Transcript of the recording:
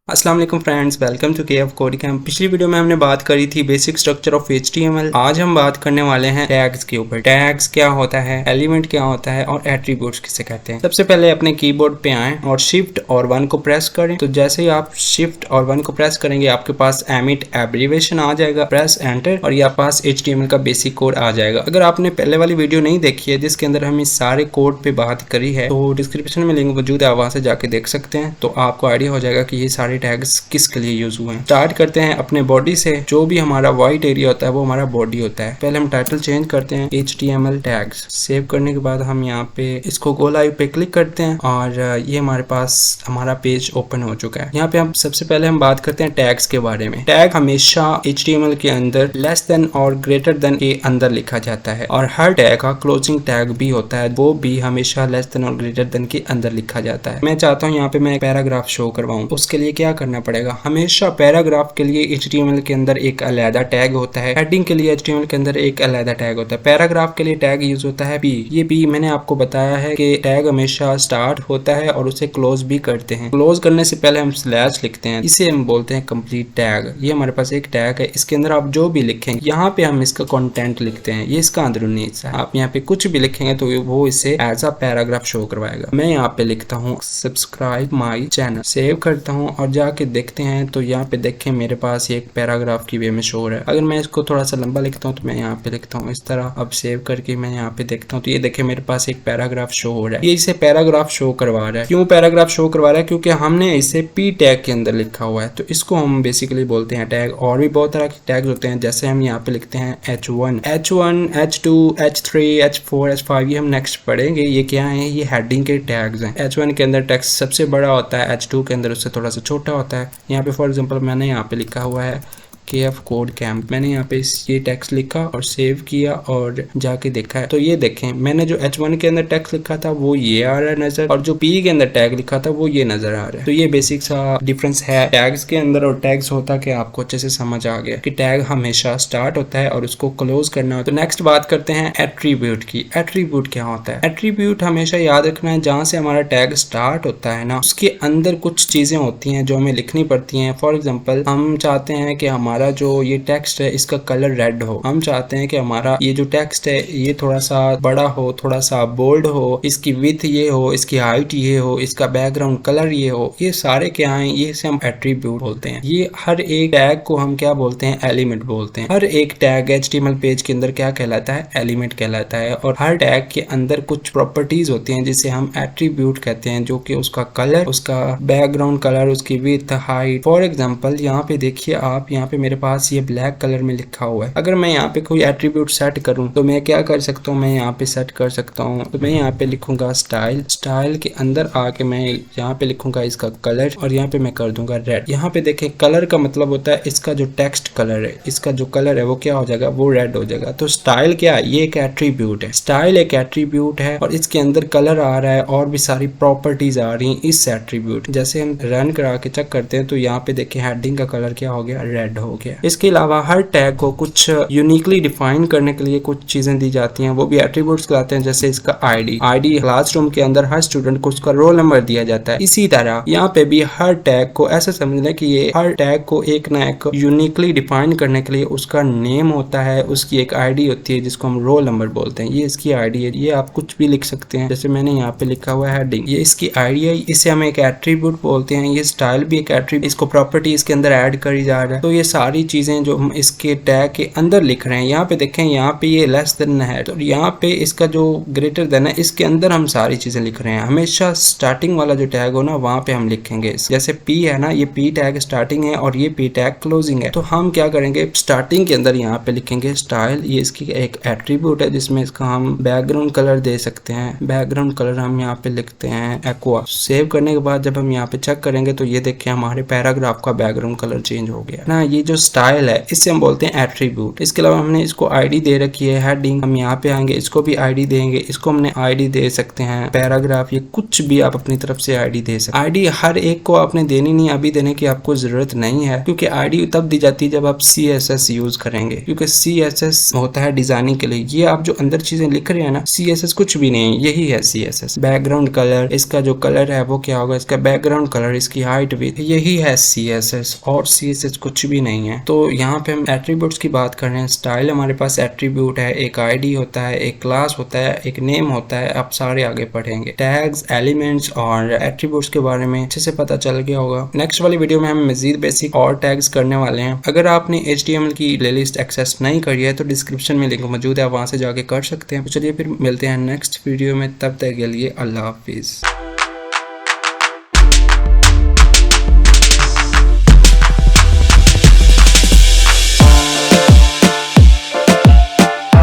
अस्सलाम वालेकुम friends, welcome to KF code camp. पिछली वीडियो में हमने बात करी थी बेसिक स्ट्रक्चर ऑफ HTML। आज हम बात करने वाले हैं टैग्स के ऊपर। टैग्स क्या होता है, एलिमेंट क्या होता है और एट्रीब्यूट्स किसे कहते हैं। सबसे पहले अपने कीबोर्ड पे आएं और शिफ्ट और 1 को प्रेस करें। तो जैसे ही आप शिफ्ट और 1 को प्रेस करेंगे आपके पास एमिट एब्रीवेशन आ जाएगा। प्रेस एंटर और ये पास HTML का बेसिक कोड आ जाएगा। अगर आपने पहले वाली वीडियो नहीं देखी है जिसके अंदर हम इस सारे कोड पे बात करी है तो डिस्क्रिप्शन में लिंक मौजूद है, वहां से जाके देख सकते हैं। तो आपको आइडिया हो जाएगा कि ये सारे टैग्स किसके लिए यूज हुए हैं। स्टार्ट करते हैं अपने बॉडी से। जो भी हमारा व्हाइट एरिया होता है वो हमारा बॉडी होता है। पहले हम टाइटल चेंज करते हैं HTML टैग्स। सेव करने के बाद हम यहाँ पे इसको गो लाइव पे क्लिक करते हैं और ये हमारे पास हमारा पेज ओपन हो चुका है। यहाँ पे हम सबसे पहले हम बात करते हैं टैग्स के बारे में। टैग हमेशा HTML के अंदर लेस देन और ग्रेटर देन के अंदर लिखा जाता है और हर टैग का क्लोजिंग टैग भी होता है, वो भी हमेशा लेस देन और ग्रेटर देन के अंदर लिखा जाता है। मैं चाहता हूँ यहाँ पे मैं एक पैराग्राफ शो करवाऊँ। उसके लिए क्या करना पड़ेगा, हमेशा पैराग्राफ के लिए HTML के अंदर एक अलग टैग होता है। हेडिंग के लिए HTML के अंदर एक अलग टैग होता है। पैराग्राफ के लिए टैग यूज होता है P। ये P मैंने आपको बताया है कि टैग हमेशा स्टार्ट होता है और उसे क्लोज भी करते हैं। क्लोज करने से पहले हम स्लैश लिखते हैं, इसे हम बोलते हैं कंप्लीट टैग। ये हमारे पास एक टैग है, इसके अंदर आप जो भी लिखेंगे यहाँ पे हम इसका कंटेंट लिखते हैं। ये इसका अंदरूनी हिस्सा है। आप यहाँ पे कुछ भी लिखेंगे तो वो इसे एज अ पैराग्राफ शो करवाएगा। मैं यहाँ पे लिखता हूँ सब्सक्राइब माई चैनल। सेव करता हूँ और जाके देखते हैं तो यहाँ पे देखें मेरे पास ये एक पैराग्राफ की वे में शो हो रहा है। अगर मैं इसको थोड़ा सा लंबा लिखता हूँ तो मैं यहाँ पे लिखता हूँ इस तरह। अब सेव करके मैं यहाँ पे देखता हूँ तो ये देखें मेरे पास एक पैराग्राफ शो हो रहा है। ये इसे पैराग्राफ शो करवा रहा है। क्यों पैराग्राफ शो करवा रहा है? क्योंकि हमने इसे P टैग के अंदर लिखा हुआ है, तो इसको हम बेसिकली बोलते हैं टैग। और भी बहुत तरह के टैग्स होते हैं, जैसे हम यहाँ पे लिखते हैं H1, H2, H3, H4, H5। ये हम नेक्स्ट पढ़ेंगे। ये क्या है, ये हेडिंग के टैग्स हैं। H1 के अंदर टेक्स्ट सबसे बड़ा होता है, H2 के अंदर उससे थोड़ा सा छोटा होता है। यहाँ पे फॉर एग्जांपल मैंने यहाँ पे लिखा हुआ है KF कोड कैंप। मैंने यहाँ पे ये टेक्स्ट लिखा और सेव किया और जाके देखा है तो ये देखें मैंने जो H1 के अंदर टेक्स्ट लिखा था वो ये आ रहा है नजर, और जो P के अंदर टैग लिखा था वो ये नजर आ रहा है। तो ये बेसिक सा डिफरेंस है टैग्स के अंदर और टैग्स होता कि आपको अच्छे से समझ आ गया कि टैग हमेशा स्टार्ट होता है और उसको क्लोज करना होता है। तो नेक्स्ट बात करते हैं एट्रीब्यूट की। एट्रीब्यूट क्या होता है? एट्रीब्यूट हमेशा याद रखना है जहाँ से हमारा टैग स्टार्ट होता है ना, उसके अंदर कुछ चीजें होती हैं जो हमें लिखनी पड़ती हैं। फॉर एग्जाम्पल हम चाहते हैं कि हमारा जो ये टेक्स्ट है इसका कलर रेड हो। हम चाहते हैं कि हमारा ये जो टेक्स्ट है ये थोड़ा सा बड़ा हो, थोड़ा सा बोल्ड हो, इसकी विड्थ ये हो, इसकी हाइट ये हो, इसका बैकग्राउंड कलर ये हो। ये सारे क्या हैं, ये से हम एट्रीब्यूट बोलते हैं। ये हर एक टैग को हम क्या बोलते हैं, एलिमेंट बोलते हैं। हर एक टैग HTML पेज के अंदर क्या कहलाता है, एलिमेंट कहलाता है। और हर टैग के अंदर कुछ प्रॉपर्टीज होती हैं जिसे हम एट्रीब्यूट कहते हैं, जो कि उसका कलर, उसका बैकग्राउंड कलर, उसकी विड्थ, हाइट। फॉर एग्जाम्पल यहाँ पे देखिए आप, यहाँ पे मेरे पास ये ब्लैक कलर में लिखा हुआ है। अगर मैं यहाँ पे कोई एट्रीब्यूट सेट करूं तो मैं क्या कर सकता हूँ, मैं यहाँ पे सेट कर सकता हूँ। तो मैं यहाँ पे लिखूंगा स्टाइल। स्टाइल के अंदर आके मैं यहाँ पे लिखूंगा इसका कलर और यहाँ पे मैं कर दूंगा रेड। यहाँ पे देखें कलर का मतलब होता है इसका जो टेक्स्ट कलर है, इसका जो कलर है वो क्या हो जाएगा, वो रेड हो जाएगा। तो स्टाइल क्या है, ये एक एट्रीब्यूट है। स्टाइल एक एट्रीब्यूट है और इसके अंदर कलर आ रहा है और भी सारी प्रॉपर्टीज आ रही है इस एट्रीब्यूट। जैसे हम रन करा के चेक करते हैं तो यहाँ पे देखें हेडिंग का कलर क्या हो गया, रेड हो गया। इसके अलावा हर टैग को कुछ यूनिकली डिफाइन करने के लिए कुछ चीजें दी जाती हैं, वो भी एट्रीब्यूट्स कहलाते हैं। जैसे इसका आईडी क्लासरूम के अंदर हर स्टूडेंट को उसका रोल नंबर दिया जाता है। इसी तरह यहाँ पे भी हर टैग को ऐसा समझ लें कि ये हर टैग को एक ना एक यूनिकली डिफाइन करने के लिए उसका नेम होता है, उसकी एक आईडी होती है जिसको हम रोल नंबर बोलते हैं। ये इसकी आईडी है। ये आप कुछ भी लिख सकते हैं, जैसे मैंने यहाँ पे लिखा हुआ है हेडिंग, ये इसकी आईडी है। इसे हम एक एट्रीब्यूट बोलते हैं। ये स्टाइल भी एक एट्रीब्यूट, इसको प्रॉपर्टीज के अंदर ऐड करी जा रहा है। तो ये सारी चीजें जो हम इसके टैग के अंदर लिख रहे हैं, यहाँ पे देखें यहाँ पे ये लेस देन है तो यहाँ पे इसका जो ग्रेटर देन है इसके अंदर हम सारी चीजें लिख रहे हैं। हमेशा स्टार्टिंग वाला जो टैग हो ना वहाँ पे हम लिखेंगे। जैसे P है ना, ये P टैग स्टार्टिंग है और ये P टैग क्लोजिंग है। तो हम क्या करेंगे, स्टार्टिंग के अंदर यहाँ पे लिखेंगे स्टाइल। ये इसकी एक एट्रीब्यूट है जिसमें इसका हम बैकग्राउंड कलर दे सकते हैं। बैकग्राउंड कलर हम यहाँ पे लिखते हैं एक्वा। सेव करने के बाद जब हम यहाँ पे चेक करेंगे तो ये देखें हमारे पैराग्राफ का बैकग्राउंड कलर चेंज हो गया ना। ये जो स्टाइल है इससे हम बोलते हैं एट्रीब्यूट। इसके अलावा हमने इसको आईडी दे रखी है हेडिंग, हम यहाँ पे आएंगे इसको भी आईडी देंगे, इसको हमने आईडी दे सकते हैं, पैराग्राफ, ये कुछ भी आप अपनी तरफ से आईडी दे सकते हैं। आईडी हर एक को आपने देनी नहीं, अभी देने की आपको जरूरत नहीं है, क्योंकि आईडी तब दी जाती है जब आप CSS यूज करेंगे, क्योंकि CSS होता है डिजाइनिंग के लिए। ये आप जो अंदर चीजें लिख रहे हैं ना, CSS कुछ भी नहीं, यही है CSS। बैकग्राउंड कलर, इसका जो कलर है वो क्या होगा, इसका बैकग्राउंड कलर, इसकी हाइट भी, यही है CSS, और CSS कुछ भी नहीं है। तो यहाँ पे हम एट्रीब्यूट्स की बात कर रहे हैं। स्टाइल हमारे पास एट्रीब्यूट है, एक आईडी होता है, एक क्लास होता है, एक नेम होता है, आप सारे आगे पढ़ेंगे। टैग्स, एलिमेंट्स और एट्रीब्यूट्स के बारे में अच्छे से पता चल गया होगा। नेक्स्ट वाली वीडियो में हम मजीद बेसिक और टैग्स करने वाले हैं। अगर आपने HTML की प्लेलिस्ट एक्सेस नहीं करी है तो डिस्क्रिप्शन में लिंक मौजूद है, वहां से जाके कर सकते हैं। तो चलिए फिर मिलते हैं नेक्स्ट वीडियो में, तब तक के लिए अल्लाह हाफिज।